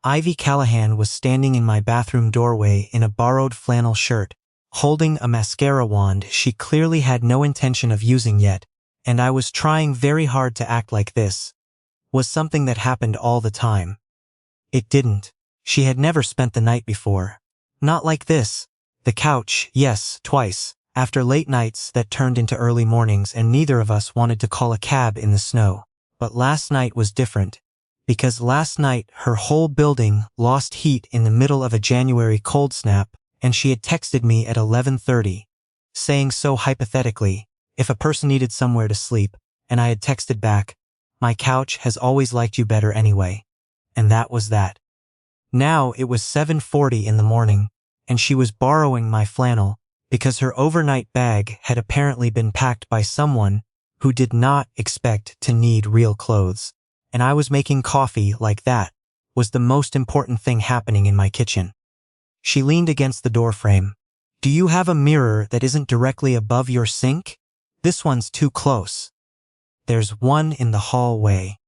Ivy Callahan was standing in my bathroom doorway in a borrowed flannel shirt, holding a mascara wand she clearly had no intention of using yet, and I was trying very hard to act like this was something that happened all the time. It didn't. She had never spent the night before. Not like this. The couch, yes, twice, after late nights that turned into early mornings and neither of us wanted to call a cab in the snow. But last night was different. Because last night her whole building lost heat in the middle of a January cold snap, and she had texted me at 11:30, saying so hypothetically, if a person needed somewhere to sleep, and I had texted back, "My couch has always liked you better anyway." And that was that. Now it was 7:40 in the morning, and she was borrowing my flannel because her overnight bag had apparently been packed by someone who did not expect to need real clothes. And I was making coffee like that was the most important thing happening in my kitchen. She leaned against the doorframe. "Do you have a mirror that isn't directly above your sink? This one's too close. There's one in the hallway."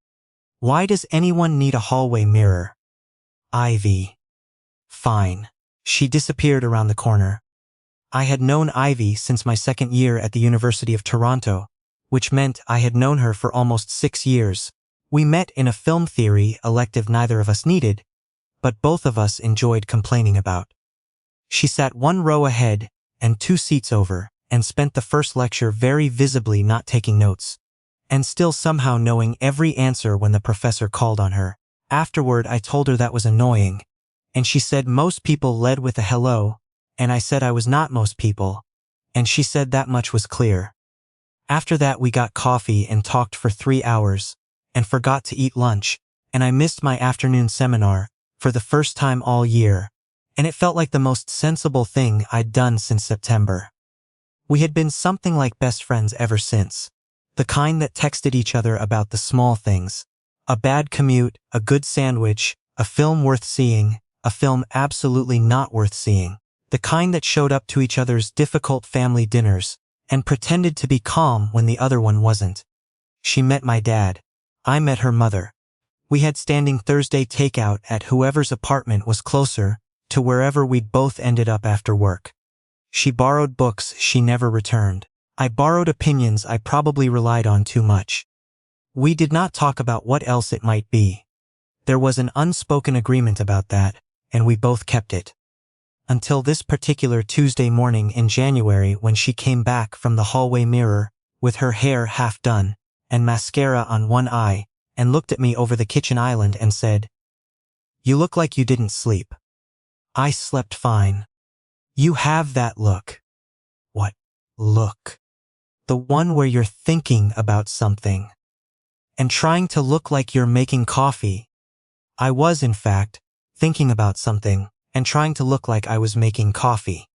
Why does anyone need a hallway mirror? Ivy. Fine. She disappeared around the corner. I had known Ivy since my second year at the University of Toronto, which meant I had known her for almost 6 years. We met in a film theory elective neither of us needed, but both of us enjoyed complaining about. She sat 1 row ahead and 2 seats over, and spent the first lecture very visibly not taking notes, and still somehow knowing every answer when the professor called on her. Afterward, I told her that was annoying, and she said most people led with a hello, and I said I was not most people, and she said that much was clear. After that, we got coffee and talked for 3 hours, and forgot to eat lunch, and I missed my afternoon seminar for the first time all year, and it felt like the most sensible thing I'd done since September. We had been something like best friends ever since, the kind that texted each other about the small things, a bad commute, a good sandwich, a film worth seeing, a film absolutely not worth seeing, the kind that showed up to each other's difficult family dinners and pretended to be calm when the other one wasn't. She met my dad. I met her mother. We had standing Thursday takeout at whoever's apartment was closer to wherever we'd both ended up after work. She borrowed books she never returned. I borrowed opinions I probably relied on too much. We did not talk about what else it might be. There was an unspoken agreement about that, and we both kept it. Until this particular Tuesday morning in January when she came back from the hallway mirror with her hair half done and mascara on one eye, and looked at me over the kitchen island and said, "You look like you didn't sleep." I slept fine. You have that look. What look? The one where you're thinking about something and trying to look like you're making coffee. I was, in fact, thinking about something and trying to look like I was making coffee.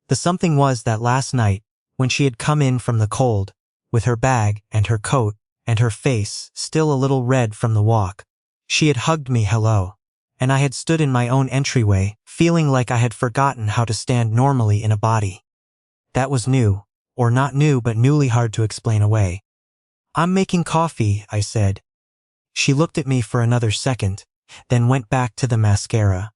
The something was that last night, when she had come in from the cold, with her bag and her coat and her face still a little red from the walk, she had hugged me hello, and I had stood in my own entryway, feeling like I had forgotten how to stand normally in a body. That was new, or not new but newly hard to explain away. "I'm making coffee," I said. She looked at me for another second, then went back to the mascara.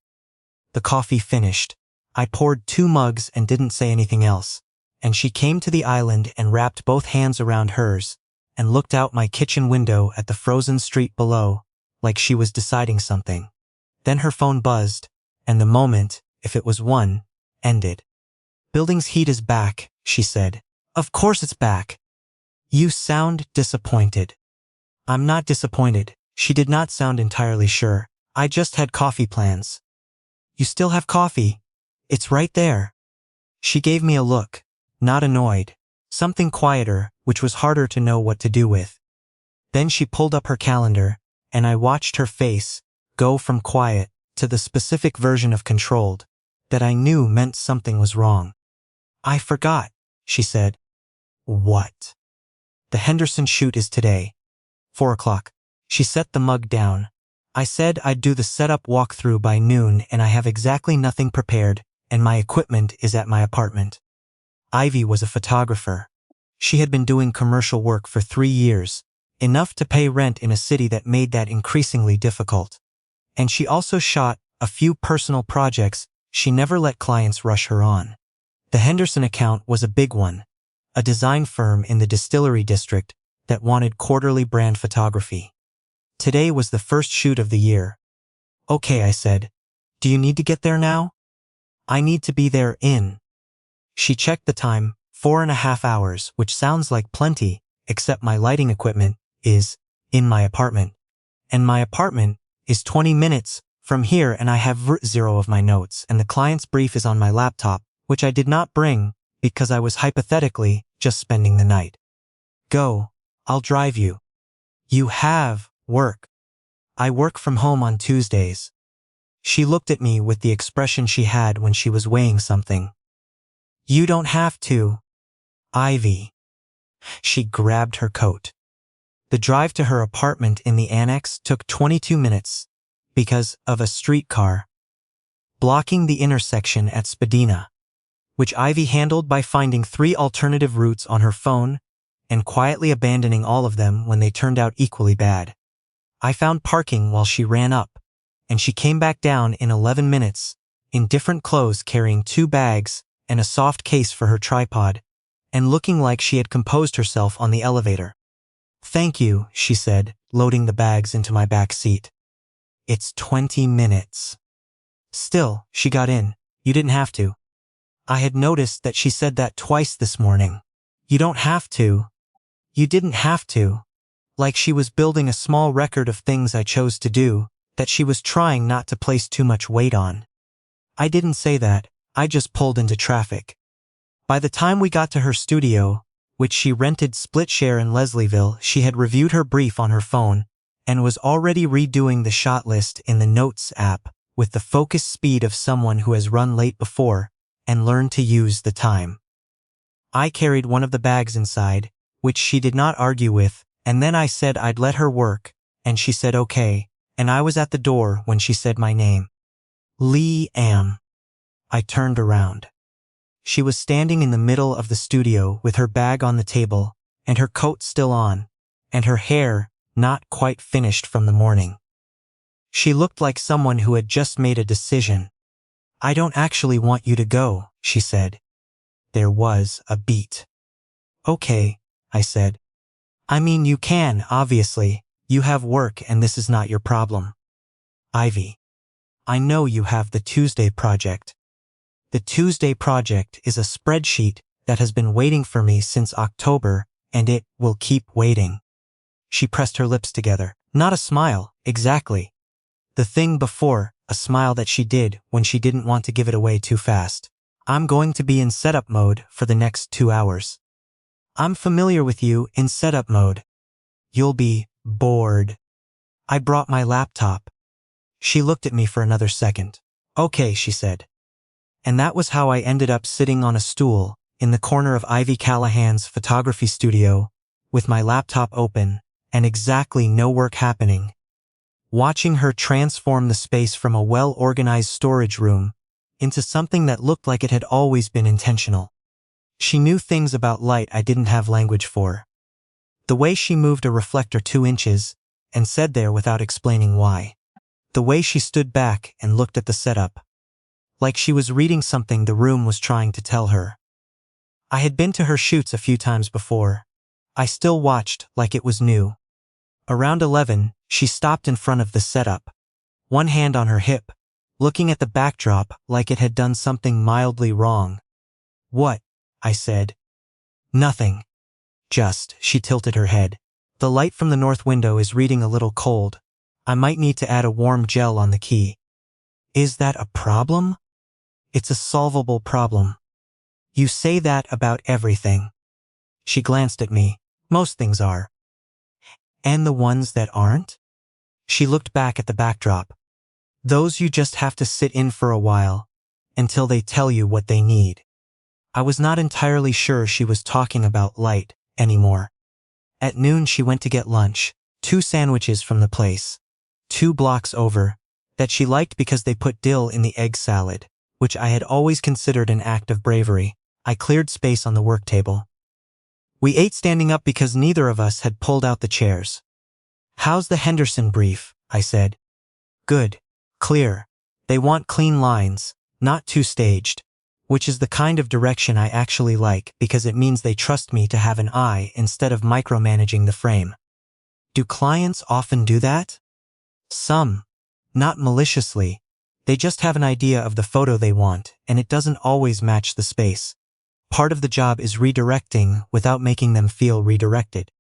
The coffee finished. I poured 2 mugs and didn't say anything else, and she came to the island and wrapped both hands around hers and looked out my kitchen window at the frozen street below, like she was deciding something. Then her phone buzzed, and the moment, if it was one, ended. "Building's heat is back," she said. "Of course it's back." "You sound disappointed." "I'm not disappointed." She did not sound entirely sure. "I just had coffee plans." "You still have coffee? It's right there." She gave me a look, not annoyed, something quieter, which was harder to know what to do with. Then she pulled up her calendar, and I watched her face go from quiet to the specific version of controlled that I knew meant something was wrong. "I forgot," she said. "What?" "The Henderson shoot is today. 4 o'clock. She set the mug down. "I said I'd do the setup walkthrough by noon, and I have exactly nothing prepared, and my equipment is at my apartment." Ivy was a photographer. She had been doing commercial work for 3 years, enough to pay rent in a city that made that increasingly difficult. And she also shot a few personal projects she never let clients rush her on. The Henderson account was a big one, a design firm in the distillery district that wanted quarterly brand photography. Today was the first shoot of the year. Okay, I said. Do you need to get there now? I need to be there in. She checked the time, 4.5 hours, which sounds like plenty, except my lighting equipment is in my apartment. And my apartment is 20 minutes from here, and I have zero of my notes, and the client's brief is on my laptop, which I did not bring because I was hypothetically just spending the night. Go, I'll drive you. You have work. I work from home on Tuesdays. She looked at me with the expression she had when she was weighing something. You don't have to, Ivy. She grabbed her coat. The drive to her apartment in the annex took 22 minutes because of a streetcar blocking the intersection at Spadina, which Ivy handled by finding 3 alternative routes on her phone and quietly abandoning all of them when they turned out equally bad. I found parking while she ran up, and she came back down in 11 minutes, in different clothes, carrying 2 bags and a soft case for her tripod, and looking like she had composed herself on the elevator. Thank you, she said, loading the bags into my back seat. It's 20 minutes. Still, she got in. You didn't have to. I had noticed that she said that twice this morning. You don't have to. You didn't have to. Like she was building a small record of things I chose to do, that she was trying not to place too much weight on. I didn't say that, I just pulled into traffic. By the time we got to her studio, which she rented split share in Leslieville, she had reviewed her brief on her phone and was already redoing the shot list in the Notes app with the focused speed of someone who has run late before and learned to use the time. I carried one of the bags inside, which she did not argue with, and then I said I'd let her work, and she said okay, and I was at the door when she said my name. Lee-Am. I turned around. She was standing in the middle of the studio with her bag on the table and her coat still on, and her hair not quite finished from the morning. She looked like someone who had just made a decision. I don't actually want you to go, she said. There was a beat. Okay, I said. I mean, you can, obviously. You have work and this is not your problem. Ivy. I know you have the Tuesday project. The Tuesday project is a spreadsheet that has been waiting for me since October, and it will keep waiting. She pressed her lips together. Not a smile, exactly. The thing before, a smile that she did when she didn't want to give it away too fast. I'm going to be in setup mode for the next 2 hours. I'm familiar with you in setup mode. You'll be bored. I brought my laptop. She looked at me for another second. Okay, she said. And that was how I ended up sitting on a stool in the corner of Ivy Callahan's photography studio with my laptop open and exactly no work happening, watching her transform the space from a well-organized storage room into something that looked like it had always been intentional. She knew things about light I didn't have language for. The way she moved a reflector 2 inches and said there without explaining why. The way she stood back and looked at the setup. Like she was reading something the room was trying to tell her. I had been to her shoots a few times before. I still watched like it was new. Around 11, she stopped in front of the setup, one hand on her hip, looking at the backdrop like it had done something mildly wrong. What? I said. Nothing. Just, she tilted her head. The light from the north window is reading a little cold. I might need to add a warm gel on the key. Is that a problem? It's a solvable problem. You say that about everything. She glanced at me. Most things are. And the ones that aren't? She looked back at the backdrop. Those you just have to sit in for a while, until they tell you what they need. I was not entirely sure she was talking about light anymore. At noon she went to get lunch, 2 sandwiches from the place, 2 blocks over, that she liked because they put dill in the egg salad, which I had always considered an act of bravery. I cleared space on the work table. We ate standing up because neither of us had pulled out the chairs. How's the Henderson brief? I said. Good, Clear. They want clean lines, not too staged, which is the kind of direction I actually like because it means they trust me to have an eye instead of micromanaging the frame. Do clients often do that? Some. Not maliciously. They just have an idea of the photo they want, and it doesn't always match the space. Part of the job is redirecting without making them feel redirected.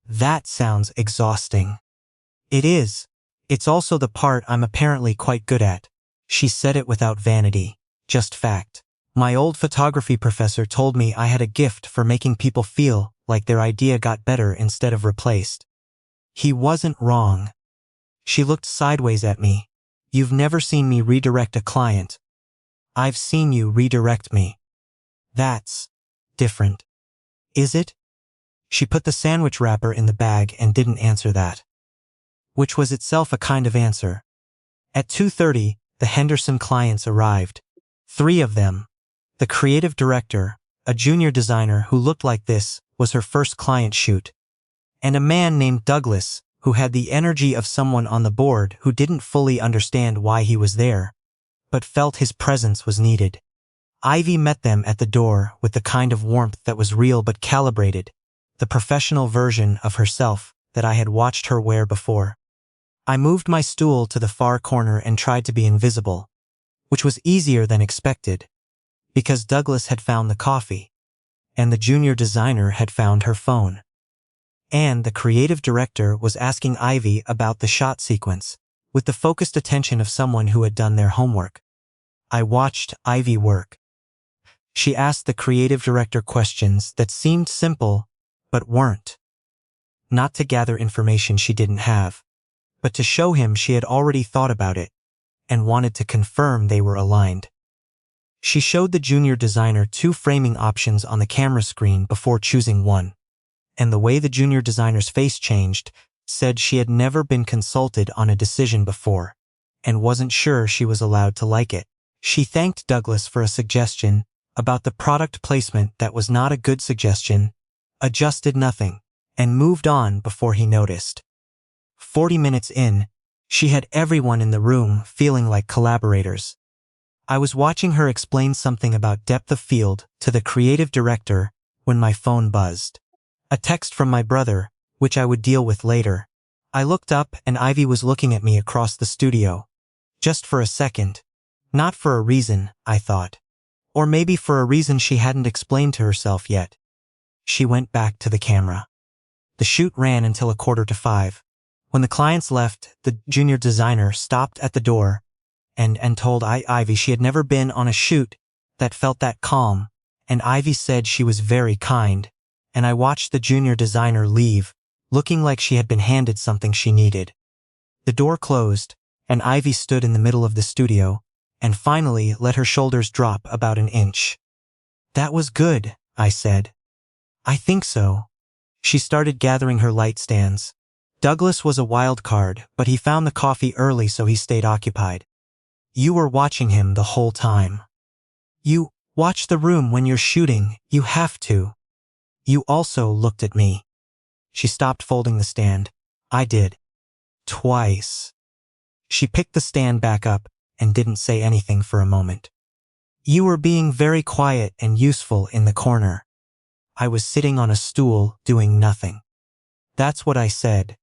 That sounds exhausting. It is. It's also the part I'm apparently quite good at. She said it without vanity, just fact. My old photography professor told me I had a gift for making people feel like their idea got better instead of replaced. He wasn't wrong. She looked sideways at me. You've never seen me redirect a client. I've seen you redirect me. That's different. Is it? She put the sandwich wrapper in the bag and didn't answer that. Which was itself a kind of answer. At 2:30, the Henderson clients arrived. 3 of them. The creative director, a junior designer who looked like this, was her first client shoot. And a man named Douglas, who had the energy of someone on the board who didn't fully understand why he was there, but felt his presence was needed. Ivy met them at the door with the kind of warmth that was real but calibrated, the professional version of herself that I had watched her wear before. I moved my stool to the far corner and tried to be invisible, which was easier than expected, because Douglas had found the coffee, and the junior designer had found her phone. And the creative director was asking Ivy about the shot sequence, with the focused attention of someone who had done their homework. I watched Ivy work. She asked the creative director questions that seemed simple, but weren't. Not to gather information she didn't have, but to show him she had already thought about it, and wanted to confirm they were aligned. She showed the junior designer 2 framing options on the camera screen before choosing one. And the way the junior designer's face changed said she had never been consulted on a decision before, and wasn't sure she was allowed to like it. She thanked Douglas for a suggestion about the product placement that was not a good suggestion, adjusted nothing, and moved on before he noticed. 40 minutes in, she had everyone in the room feeling like collaborators. I was watching her explain something about depth of field to the creative director when my phone buzzed. A text from my brother, which I would deal with later. I looked up and Ivy was looking at me across the studio. Just for a second. Not for a reason, I thought. Or maybe for a reason she hadn't explained to herself yet. She went back to the camera. The shoot ran until 4:45. When the clients left, the junior designer stopped at the door and told Ivy she had never been on a shoot that felt that calm, and Ivy said she was very kind. And I watched the junior designer leave, looking like she had been handed something she needed. The door closed, and Ivy stood in the middle of the studio, and finally let her shoulders drop about an inch. That was good, I said. I think so. She started gathering her light stands. Douglas was a wild card, but he found the coffee early so he stayed occupied. You were watching him the whole time. You watch the room when you're shooting, you have to. You also looked at me. She stopped folding the stand. I did. Twice. She picked the stand back up and didn't say anything for a moment. You were being very quiet and useful in the corner. I was sitting on a stool doing nothing. That's what I said.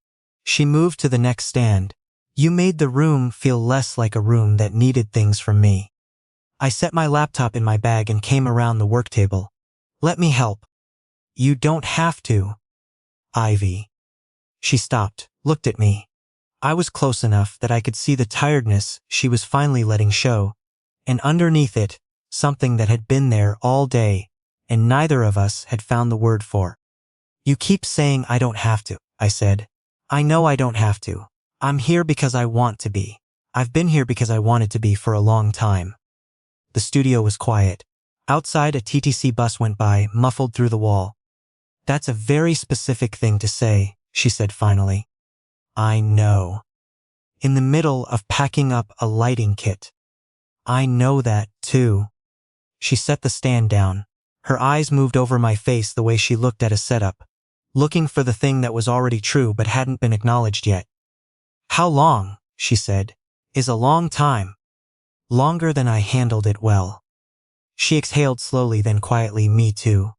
She moved to the next stand. You made the room feel less like a room that needed things from me. I set my laptop in my bag and came around the work table. Let me help. You don't have to. Ivy. She stopped, looked at me. I was close enough that I could see the tiredness she was finally letting show, and underneath it, something that had been there all day, and neither of us had found the word for. You keep saying I don't have to, I said. I know I don't have to. I'm here because I want to be. I've been here because I wanted to be for a long time. The studio was quiet. Outside, a TTC bus went by, muffled through the wall. That's a very specific thing to say, she said finally. I know. In the middle of packing up a lighting kit. I know that, too. She set the stand down. Her eyes moved over my face the way she looked at a setup, looking for the thing that was already true but hadn't been acknowledged yet. How long? She said. is a long time. Longer than I handled it well. She exhaled slowly, then quietly, me too.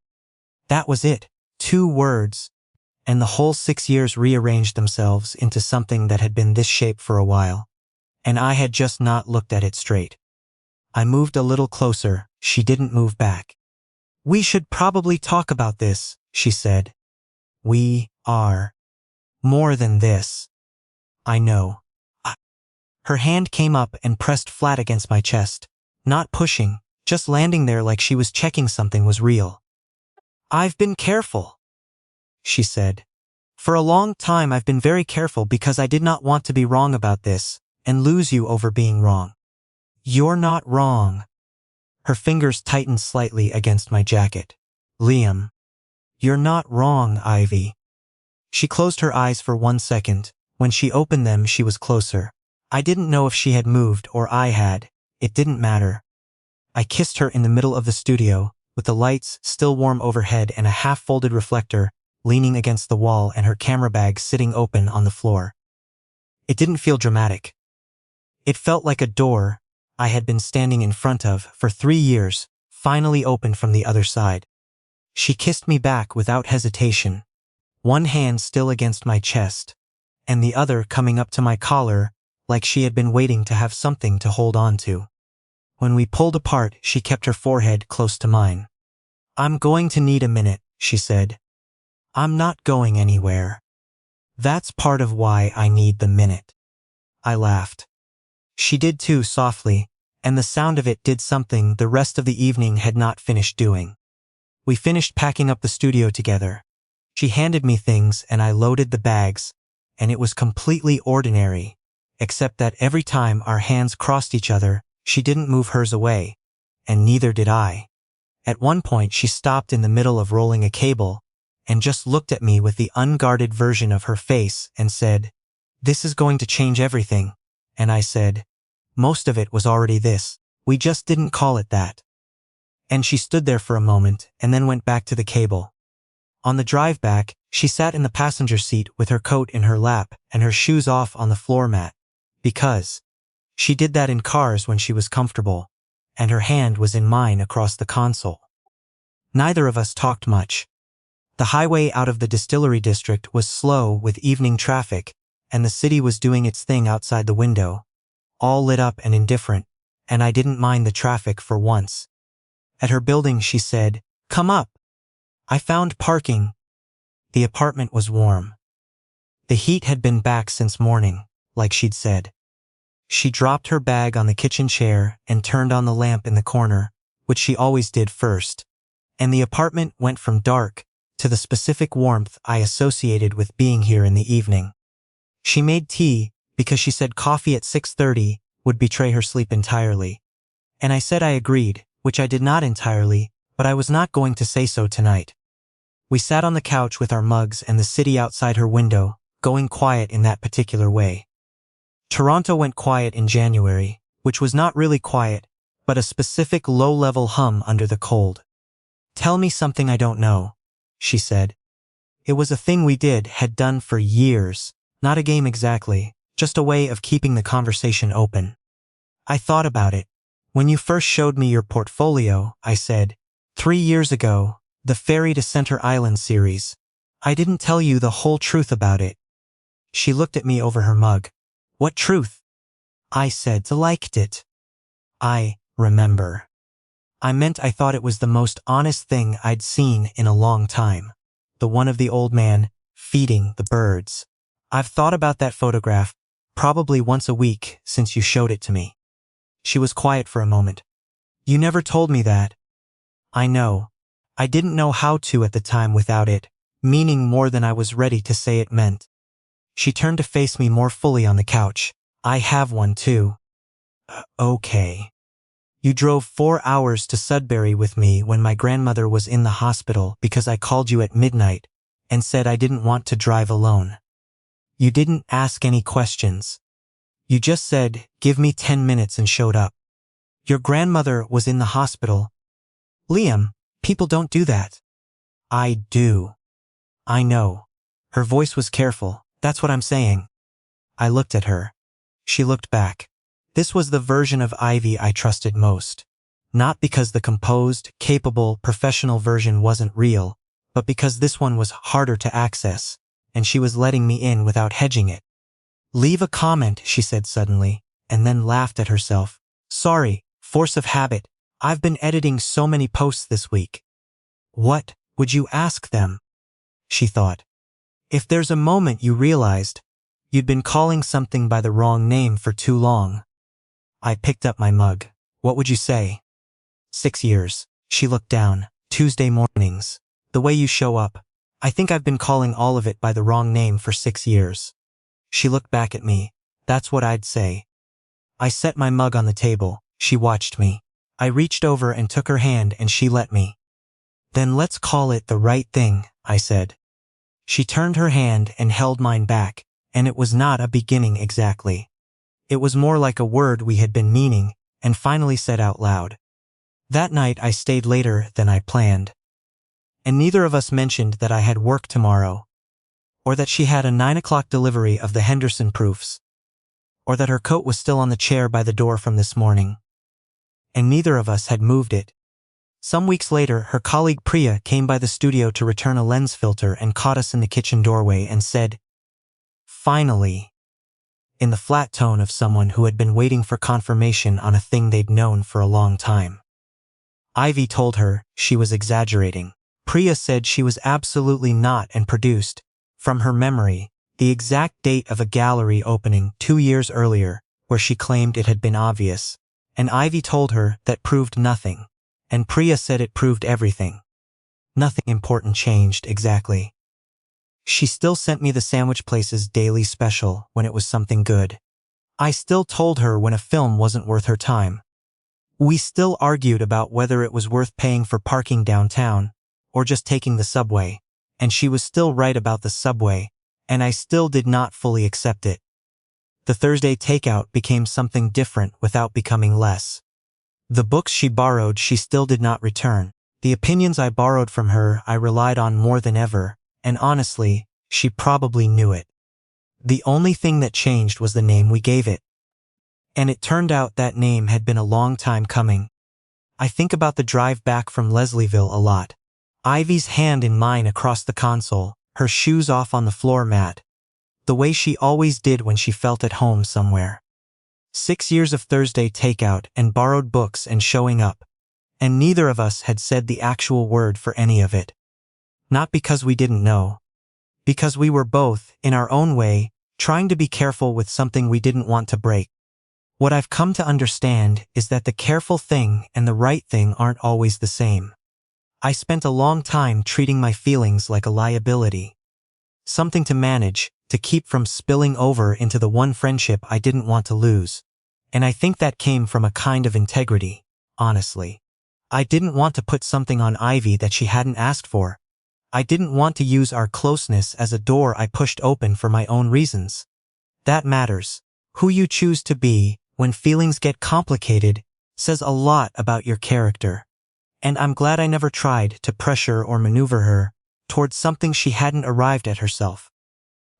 That was it. 2 words. And the whole 6 years rearranged themselves into something that had been this shape for a while. And I had just not looked at it straight. I moved a little closer. She didn't move back. We should probably talk about this, she said. We are more than this. I know. Her hand came up and pressed flat against my chest, not pushing, just landing there like she was checking something was real. I've been careful, she said. For a long time I've been very careful because I did not want to be wrong about this and lose you over being wrong. You're not wrong. Her fingers tightened slightly against my jacket. Liam. You're not wrong, Ivy. She closed her eyes for 1 second. When she opened them, she was closer. I didn't know if she had moved or I had. It didn't matter. I kissed her in the middle of the studio, with the lights still warm overhead and a half-folded reflector leaning against the wall and her camera bag sitting open on the floor. It didn't feel dramatic. It felt like a door I had been standing in front of for 3 years, finally opened from the other side. She kissed me back without hesitation, one hand still against my chest, and the other coming up to my collar like she had been waiting to have something to hold on to. When we pulled apart, she kept her forehead close to mine. I'm going to need a minute, she said. I'm not going anywhere. That's part of why I need the minute. I laughed. She did too, softly, and the sound of it did something the rest of the evening had not finished doing. We finished packing up the studio together. She handed me things and I loaded the bags, and it was completely ordinary, except that every time our hands crossed each other, she didn't move hers away, and neither did I. At one point she stopped in the middle of rolling a cable and just looked at me with the unguarded version of her face and said, "This is going to change everything." And I said, "Most of it was already this. We just didn't call it that." And she stood there for a moment and then went back to the cable. On the drive back, she sat in the passenger seat with her coat in her lap and her shoes off on the floor mat, because she did that in cars when she was comfortable, and her hand was in mine across the console. Neither of us talked much. The highway out of the distillery district was slow with evening traffic, and the city was doing its thing outside the window, all lit up and indifferent, and I didn't mind the traffic for once. At her building, she said, "Come up." I found parking. The apartment was warm. The heat had been back since morning, like she'd said. She dropped her bag on the kitchen chair and turned on the lamp in the corner, which she always did first, and the apartment went from dark to the specific warmth I associated with being here in the evening. She made tea because she said coffee at 6:30 would betray her sleep entirely, and I said I agreed, which I did not entirely, but I was not going to say so tonight. We sat on the couch with our mugs and the city outside her window, going quiet in that particular way. Toronto went quiet in January, which was not really quiet, but a specific low-level hum under the cold. "Tell me something I don't know," she said. It was a thing we had done for years, not a game exactly, just a way of keeping the conversation open. I thought about it. When you first showed me your portfolio, I said, 3 years ago, the Ferry to Center Island series. I didn't tell you the whole truth about it. She looked at me over her mug. What truth? I said I liked it. I remember. I meant I thought it was the most honest thing I'd seen in a long time. The one of the old man feeding the birds. I've thought about that photograph probably once a week since you showed it to me. She was quiet for a moment. You never told me that. I know. I didn't know how to at the time without it, meaning more than I was ready to say it meant. She turned to face me more fully on the couch. I have one too. Okay. You drove 4 hours to Sudbury with me when my grandmother was in the hospital because I called you at midnight and said I didn't want to drive alone. You didn't ask any questions. You just said, "Give me 10 minutes," and showed up. Your grandmother was in the hospital. Liam, people don't do that. I do. I know. Her voice was careful. That's what I'm saying. I looked at her. She looked back. This was the version of Ivy I trusted most. Not because the composed, capable, professional version wasn't real, but because this one was harder to access, and she was letting me in without hedging it. "Leave a comment," she said suddenly, and then laughed at herself. "Sorry, force of habit. I've been editing so many posts this week." "What would you ask them?" she thought. "If there's a moment you realized you'd been calling something by the wrong name for too long." I picked up my mug. "What would you say?" 6 years. She looked down. "Tuesday mornings. The way you show up. I think I've been calling all of it by the wrong name for 6 years. She looked back at me. "That's what I'd say." I set my mug on the table. She watched me. I reached over and took her hand and she let me. "Then let's call it the right thing," I said. She turned her hand and held mine back, and it was not a beginning exactly. It was more like a word we had been meaning, and finally said out loud. That night I stayed later than I planned. And neither of us mentioned that I had work tomorrow, or that she had a 9 o'clock delivery of the Henderson proofs, or that her coat was still on the chair by the door from this morning. And neither of us had moved it. Some weeks later, her colleague Priya came by the studio to return a lens filter and caught us in the kitchen doorway and said, "Finally," in the flat tone of someone who had been waiting for confirmation on a thing they'd known for a long time. Ivy told her she was exaggerating. Priya said she was absolutely not and produced, from her memory, the exact date of a gallery opening 2 years earlier, where she claimed it had been obvious, and Ivy told her that proved nothing, and Priya said it proved everything. Nothing important changed exactly. She still sent me the sandwich place's daily special when it was something good. I still told her when a film wasn't worth her time. We still argued about whether it was worth paying for parking downtown, or just taking the subway, and she was still right about the subway, and I still did not fully accept it. The Thursday takeout became something different without becoming less. The books she borrowed she still did not return. The opinions I borrowed from her I relied on more than ever, and honestly, she probably knew it. The only thing that changed was the name we gave it. And it turned out that name had been a long time coming. I think about the drive back from Leslieville a lot. Ivy's hand in mine across the console, her shoes off on the floor mat. The way she always did when she felt at home somewhere. 6 years of Thursday takeout and borrowed books and showing up. And neither of us had said the actual word for any of it. Not because we didn't know. Because we were both, in our own way, trying to be careful with something we didn't want to break. What I've come to understand is that the careful thing and the right thing aren't always the same. I spent a long time treating my feelings like a liability. Something to manage, to keep from spilling over into the one friendship I didn't want to lose. And I think that came from a kind of integrity, honestly. I didn't want to put something on Ivy that she hadn't asked for. I didn't want to use our closeness as a door I pushed open for my own reasons. That matters. Who you choose to be, when feelings get complicated, says a lot about your character. And I'm glad I never tried to pressure or maneuver her towards something she hadn't arrived at herself.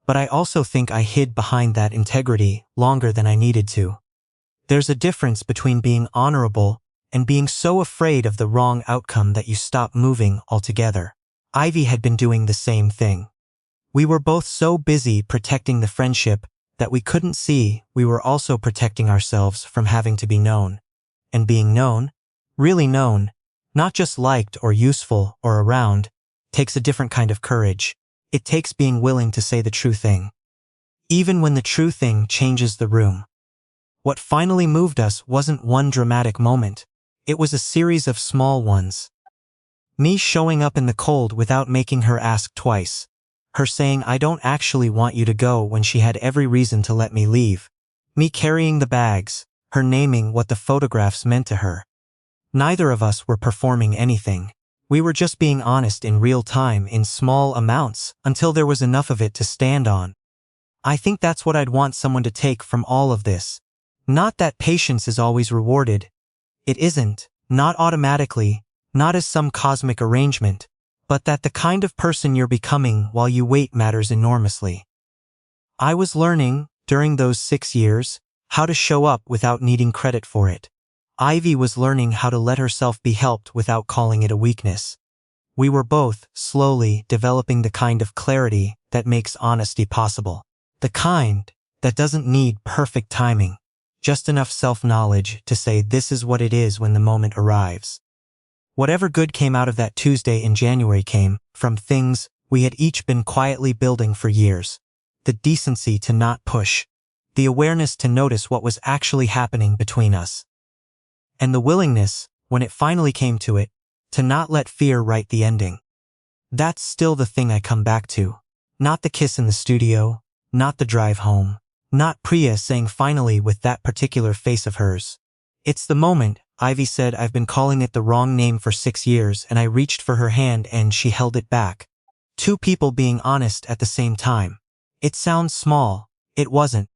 But I also think I hid behind that integrity longer than I needed to. There's a difference between being honorable and being so afraid of the wrong outcome that you stop moving altogether. Ivy had been doing the same thing. We were both so busy protecting the friendship that we couldn't see we were also protecting ourselves from having to be known. And being known, really known, not just liked or useful or around, takes a different kind of courage. It takes being willing to say the true thing. Even when the true thing changes the room. What finally moved us wasn't one dramatic moment. It was a series of small ones. Me showing up in the cold without making her ask twice. Her saying I don't actually want you to go when she had every reason to let me leave. Me carrying the bags, her naming what the photographs meant to her. Neither of us were performing anything. We were just being honest in real time in small amounts until there was enough of it to stand on. I think that's what I'd want someone to take from all of this. Not that patience is always rewarded. It isn't, not automatically, not as some cosmic arrangement, but that the kind of person you're becoming while you wait matters enormously. I was learning, during those 6 years, How to show up without needing credit for it. Ivy was learning how to let herself be helped without calling it a weakness. We were both, slowly, developing the kind of clarity that makes honesty possible. The kind that doesn't need perfect timing, just enough self-knowledge to say this is what it is when the moment arrives. Whatever good came out of that Tuesday in January came from things we had each been quietly building for years. The decency to not push, the awareness to notice what was actually happening between us, and the willingness, when it finally came to it, to not let fear write the ending. That's still the thing I come back to. Not the kiss in the studio, not the drive home, not Priya saying finally with that particular face of hers. It's the moment. Ivy said I've been calling it the wrong name for 6 years, and I reached for her hand and she held it back. Two people being honest at the same time. It sounds small. It wasn't,